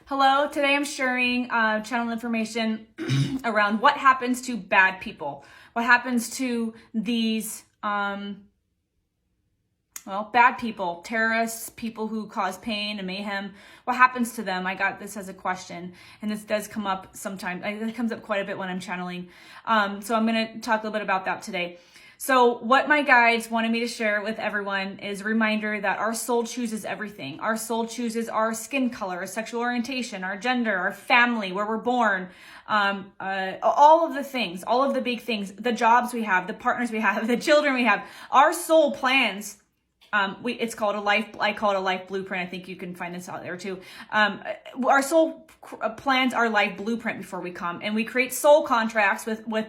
Hello, today I'm sharing channel information around what happens to bad people. What happens to these, bad people, terrorists, people who cause pain and mayhem. What happens to them? I got this as a question, and this does come up sometimes. It comes up quite a bit when I'm channeling. So I'm going to talk a little bit about that today. So what my guides wanted me to share with everyone is a reminder that our soul chooses everything. Our soul chooses our skin color, our sexual orientation, our gender, our family, where we're born, all of the things, all of the big things, the jobs we have, the partners we have, the children we have. Our soul plans. It's called a life. I call it a life blueprint. I think you can find this out there too. Our soul plans our life blueprint before we come, and we create soul contracts with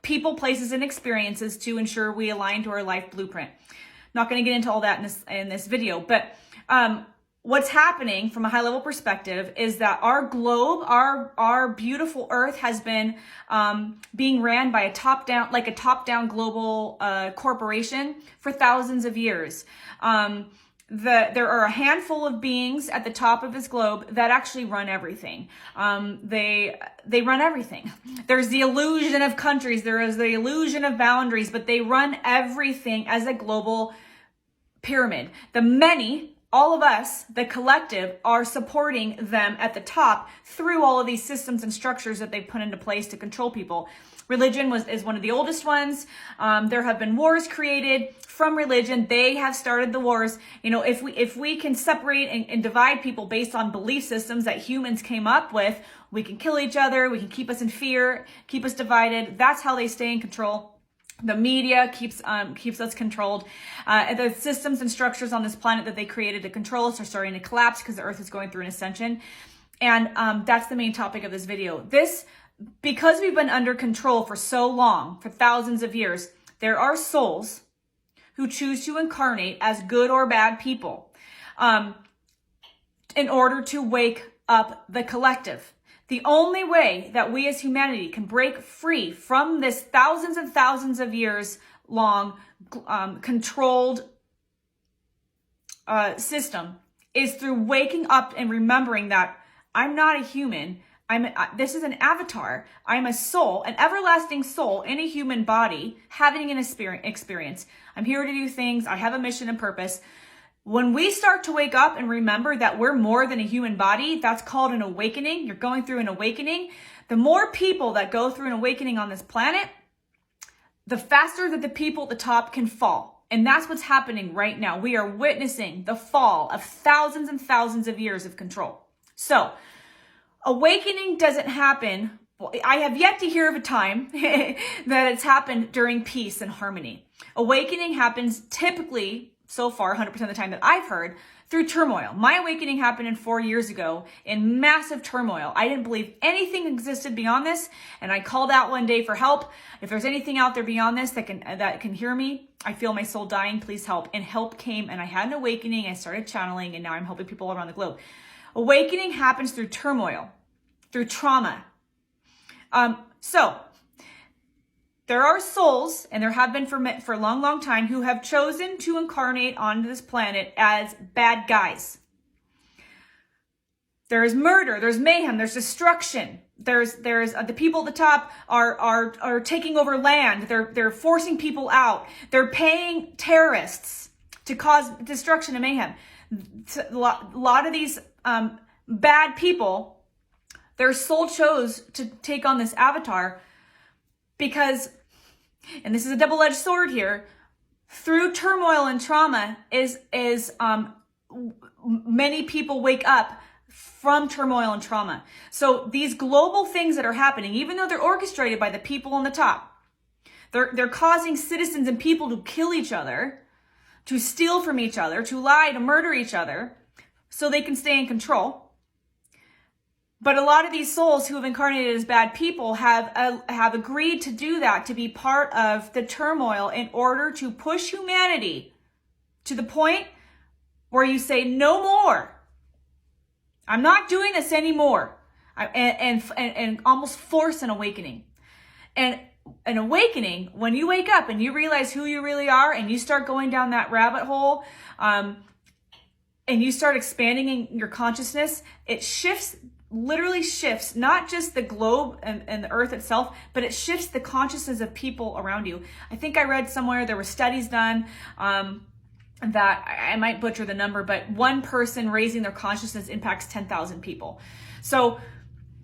people, places, and experiences to ensure we align to our life blueprint. Not going to get into all that in this video, but what's happening from a high level perspective is that our globe, our beautiful Earth, has been being ran by a top down global corporation for thousands of years. There are a handful of beings at the top of this globe that actually run everything. They run everything. There's the illusion of countries. There is the illusion of boundaries, but they run everything as a global pyramid. The many, all of us, the collective, are supporting them at the top through all of these systems and structures that they put into place to control people. Religion is one of the oldest ones. There have been wars created from religion. They have started the wars. You know, if we can separate and divide people based on belief systems that humans came up with, we can kill each other. We can keep us in fear, keep us divided. That's how they stay in control. The media keeps us controlled. The systems and structures on this planet that they created to control us are starting to collapse because the Earth is going through an ascension. And that's the main topic of this video. Because we've been under control for so long, for thousands of years, there are souls who choose to incarnate as good or bad people in order to wake up the collective. The only way that we as humanity can break free from this thousands and thousands of years long controlled system is through waking up and remembering that I'm not a human. This is an avatar. I'm a soul, an everlasting soul in a human body having an experience. I'm here to do things. I have a mission and purpose. When we start to wake up and remember that we're more than a human body, that's called an awakening. You're going through an awakening. The more people that go through an awakening on this planet, the faster that the people at the top can fall. And that's what's happening right now. We are witnessing the fall of thousands and thousands of years of control. So, awakening doesn't happen. Well, I have yet to hear of a time that it's happened during peace and harmony. Awakening happens typically, so far, 100% of the time that I've heard, through turmoil. My awakening happened 4 years ago in massive turmoil. I didn't believe anything existed beyond this, and I called out one day for help. If there's anything out there beyond this that can hear me, I feel my soul dying, please help. And help came, and I had an awakening. I started channeling, and now I'm helping people around the globe. Awakening happens through turmoil, through trauma. So there are souls, and there have been for a long, long time, who have chosen to incarnate onto this planet as bad guys. There's murder, there's mayhem, there's destruction. There's the people at the top are taking over land. They're forcing people out. They're paying terrorists to cause destruction and mayhem. A lot of these bad people, their soul chose to take on this avatar because, and this is a double-edged sword here, through turmoil and trauma is many people wake up from turmoil and trauma. So these global things that are happening, even though they're orchestrated by the people on the top, they're causing citizens and people to kill each other, to steal from each other, to lie, to murder each other, so they can stay in control. But a lot of these souls who have incarnated as bad people have agreed to do that, to be part of the turmoil in order to push humanity to the point where you say, no more. I'm not doing this anymore. And almost force an awakening. And an awakening, when you wake up and you realize who you really are and you start going down that rabbit hole, and you start expanding in your consciousness, it literally shifts not just the globe and the earth itself, but it shifts the consciousness of people around you. I think I read somewhere there were studies done that I might butcher the number, but one person raising their consciousness impacts 10,000 people. So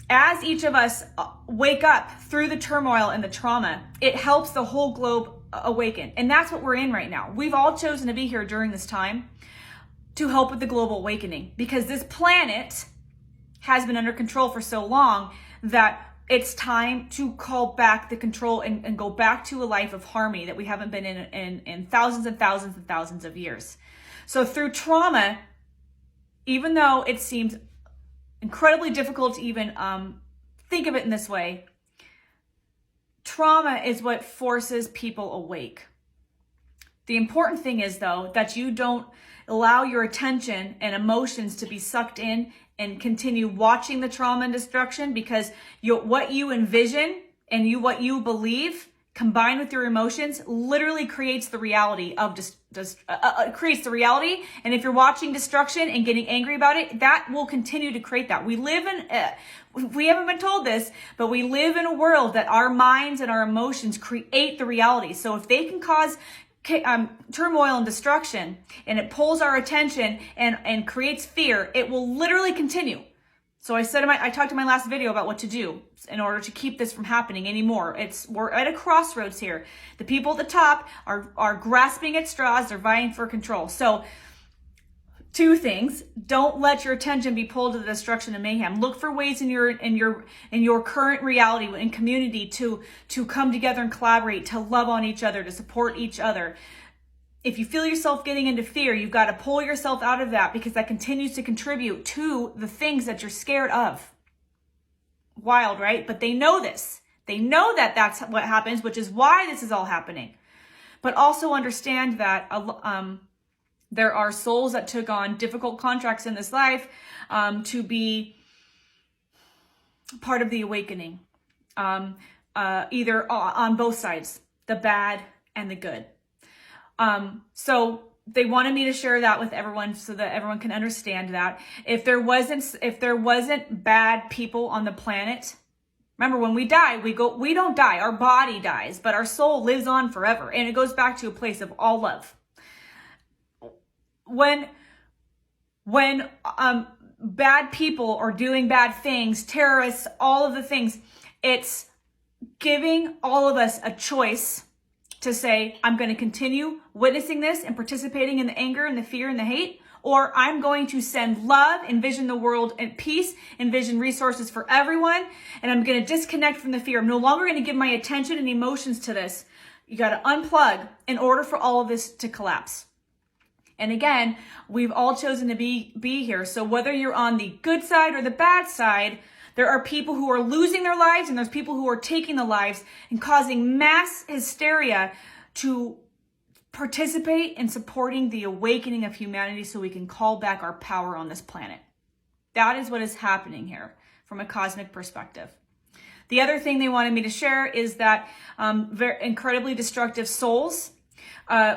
as each of us wake up through the turmoil and the trauma, it helps the whole globe awaken. And that's what we're in right now. We've all chosen to be here during this time to help with the global awakening, because this planet has been under control for so long that it's time to call back the control and go back to a life of harmony that we haven't been in thousands and thousands and thousands of years. So through trauma, even though it seems incredibly difficult to even think of it in this way, trauma is what forces people awake. The important thing is, though, that you don't allow your attention and emotions to be sucked in and continue watching the trauma and destruction, because what you envision and what you believe combined with your emotions literally creates the reality of creates the reality. And if you're watching destruction and getting angry about it, that will continue to create that. We haven't been told this, but we live in a world that our minds and our emotions create the reality. So if they can cause turmoil and destruction, and it pulls our attention and creates fear, it will literally continue. So I talked in my last video about what to do in order to keep this from happening anymore. We're at a crossroads here. The people at the top are grasping at straws. They're vying for control. So 2 things: don't let your attention be pulled to the destruction and mayhem. Look for ways in your current reality and community to come together and collaborate, to love on each other, to support each other. If you feel yourself getting into fear, you've got to pull yourself out of that, because that continues to contribute to the things that you're scared of. Wild, right? But they know this. They know that that's what happens, which is why this is all happening. But also understand that there are souls that took on difficult contracts in this life to be part of the awakening, either on both sides, the bad and the good. So they wanted me to share that with everyone so that everyone can understand that. If there wasn't bad people on the planet, remember, when we die, we don't die. Our body dies, but our soul lives on forever. And it goes back to a place of all love. When bad people are doing bad things, terrorists, all of the things, it's giving all of us a choice to say, I'm going to continue witnessing this and participating in the anger and the fear and the hate, or I'm going to send love, envision the world in peace, envision resources for everyone, and I'm going to disconnect from the fear. I'm no longer going to give my attention and emotions to this. You got to unplug in order for all of this to collapse. And again, we've all chosen to be here. So whether you're on the good side or the bad side, there are people who are losing their lives, and there's people who are taking the lives and causing mass hysteria to participate in supporting the awakening of humanity so we can call back our power on this planet. That is what is happening here from a cosmic perspective. The other thing they wanted me to share is that very incredibly destructive souls,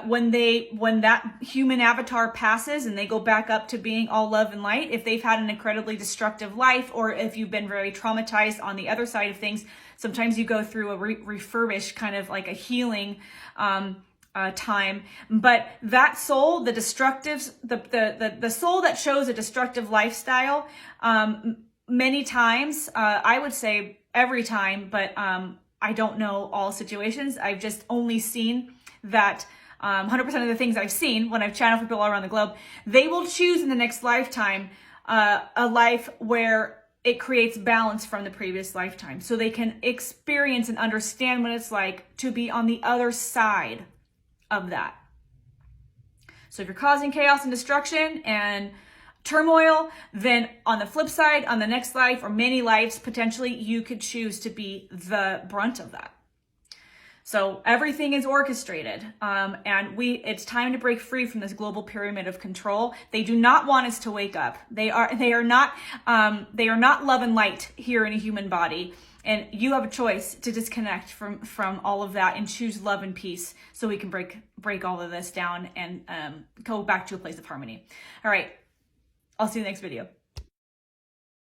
when that human avatar passes and they go back up to being all love and light, if they've had an incredibly destructive life, or if you've been very traumatized on the other side of things, sometimes you go through a refurbish, kind of like a healing time. But that soul, the soul that shows a destructive lifestyle, many times, I would say every time, but I don't know all situations. I've just only seen that 100% of the things I've seen when I've channeled for people all around the globe, they will choose in the next lifetime a life where it creates balance from the previous lifetime, so they can experience and understand what it's like to be on the other side of that. So if you're causing chaos and destruction and turmoil, then on the flip side, on the next life or many lives, potentially, you could choose to be the brunt of that. So everything is orchestrated, and it's time to break free from this global pyramid of control. They do not want us to wake up. They are not love and light here in a human body. And you have a choice to disconnect from all of that and choose love and peace, so we can break all of this down and go back to a place of harmony. All right. I'll see you in the next video.